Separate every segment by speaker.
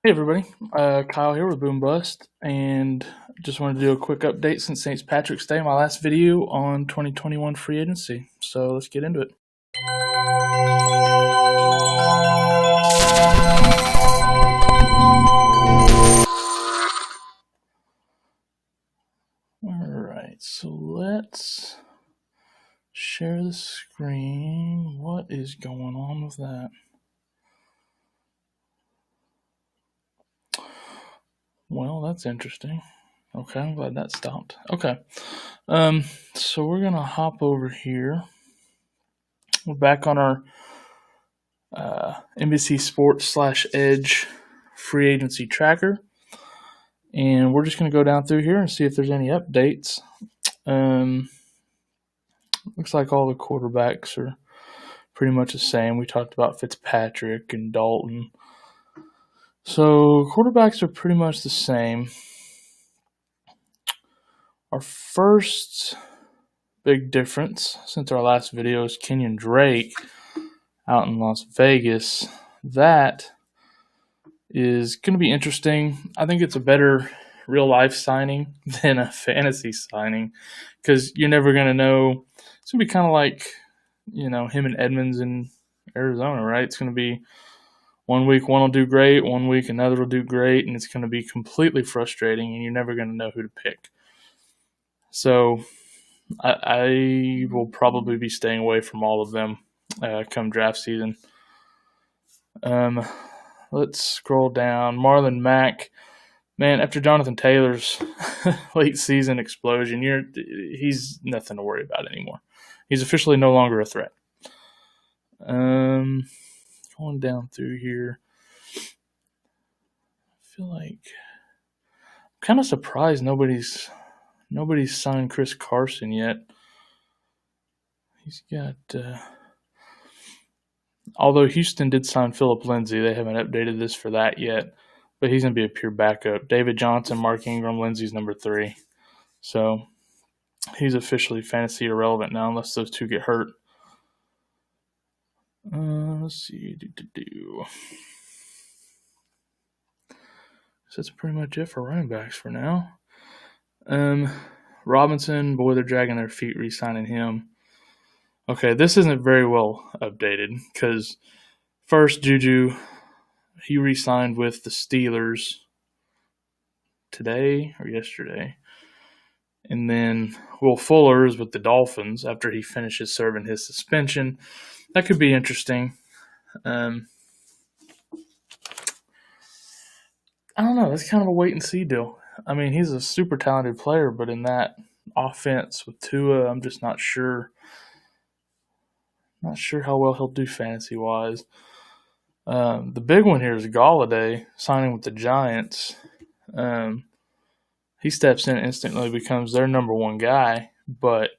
Speaker 1: Hey everybody, Kyle here with Boom Bust, and just wanted to do a quick update since St. Patrick's Day, my last video on 2021 free agency. So let's get into it. Alright, so let's share the screen. What is going on with that? Well, that's interesting. Okay, I'm glad that stopped. Okay, so we're gonna hop over here. We're back on our NBC Sports / Edge free agency tracker, and we're just gonna go down through here and see if there's any updates. Looks like all the quarterbacks are pretty much the same. We talked about Fitzpatrick and Dalton. So quarterbacks are pretty much the same. Our first big difference since our last video is Kenyon Drake out in Las Vegas. That is going to be interesting. I think it's a better real-life signing than a fantasy signing because you're never going to know. It's going to be kind of like, him and Edmonds in Arizona, right? It's going to be 1 week one will do great, 1 week another will do great, and it's going to be completely frustrating, and you're never going to know who to pick. So I will probably be staying away from all of them come draft season. Let's scroll down. Marlon Mack, man, after Jonathan Taylor's late season explosion, he's nothing to worry about anymore. He's officially no longer a threat. Going down through here, I feel like I'm kind of surprised nobody's signed Chris Carson yet. He's got, although Houston did sign Phillip Lindsay, they haven't updated this for that yet, but he's going to be a pure backup. David Johnson, Mark Ingram, Lindsay's number 3. So he's officially fantasy irrelevant now unless those two get hurt. Let's see. So that's pretty much it for running backs for now. Robinson, boy, they're dragging their feet re-signing him. Okay, this isn't very well updated because first Juju, he re-signed with the Steelers today or yesterday. And then Will Fuller is with the Dolphins after he finishes serving his suspension. That could be interesting. I don't know. That's kind of a wait-and-see deal. I mean, he's a super talented player, but in that offense with Tua, I'm just not sure. Not sure how well he'll do fantasy-wise. The big one here is Galladay signing with the Giants. He steps in and instantly becomes their number 1 guy, but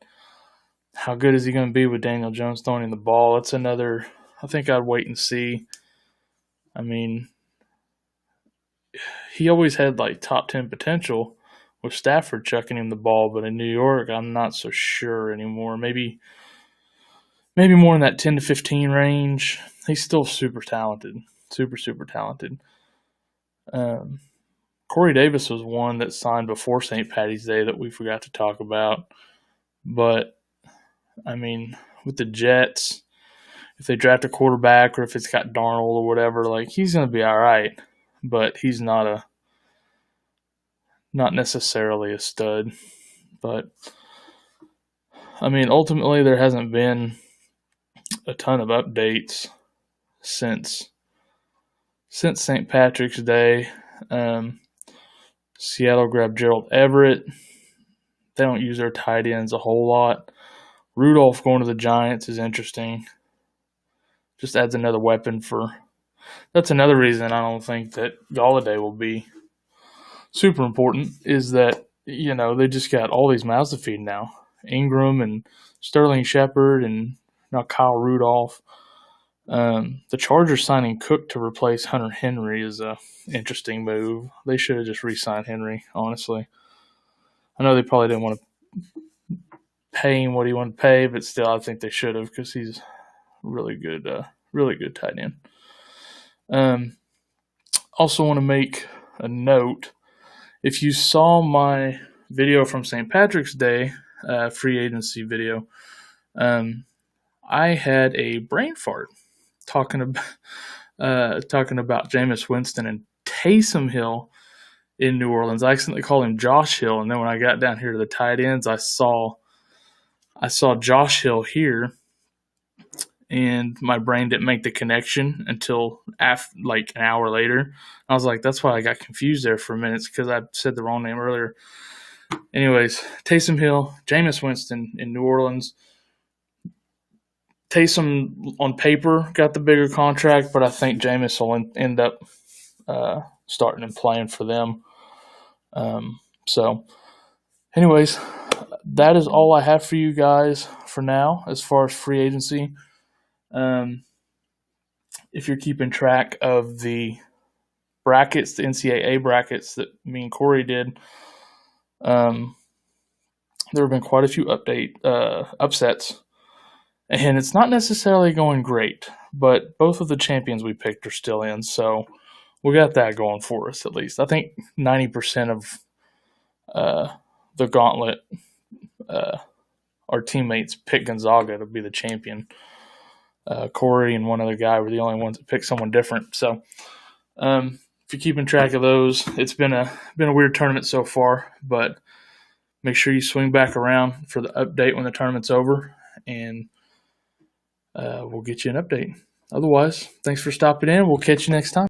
Speaker 1: how good is he going to be with Daniel Jones throwing him the ball? That's another – I think I'd wait and see. I mean, he always had like top 10 potential with Stafford chucking him the ball, but in New York, I'm not so sure anymore. Maybe more in that 10 to 15 range. He's still super talented, super talented. Corey Davis was one that signed before St. Patty's Day that we forgot to talk about. But, I mean, with the Jets, if they draft a quarterback or if it's got Darnold or whatever, like he's going to be all right. But he's not necessarily a stud. But, I mean, ultimately there hasn't been a ton of updates since St. Patrick's Day. Seattle grabbed Gerald Everett. They don't use their tight ends a whole lot. Rudolph going to the Giants is interesting. Just adds another weapon for – that's another reason I don't think that Galladay will be super important is that, they just got all these mouths to feed now. Ingram and Sterling Shepard and now Kyle Rudolph. The Chargers signing Cook to replace Hunter Henry is a interesting move. They should have just re-signed Henry, honestly. I know they probably didn't want to pay him what he wanted to pay, but still I think they should have because he's really good tight end. Also want to make a note. If you saw my video from St. Patrick's Day, free agency video, I had a brain fart talking about Jameis Winston and Taysom Hill in New Orleans. I accidentally called him Josh Hill, and then when I got down here to the tight ends, I saw Josh Hill here, and my brain didn't make the connection until like an hour later. I was like, that's why I got confused there for a minute, because I said the wrong name earlier. Anyways, Taysom Hill, Jameis Winston in New Orleans. Taysom, on paper, got the bigger contract, but I think Jameis will end up starting and playing for them. So, anyways, that is all I have for you guys for now as far as free agency. If you're keeping track of the brackets, the NCAA brackets that me and Corey did, there have been quite a few upsets. And it's not necessarily going great, but both of the champions we picked are still in, so we got that going for us at least. I think 90% of the gauntlet, our teammates picked Gonzaga to be the champion. Corey and one other guy were the only ones that picked someone different. So if you're keeping track of those, it's been a weird tournament so far, but make sure you swing back around for the update when the tournament's over, and we'll get you an update. Otherwise, thanks for stopping in. We'll catch you next time.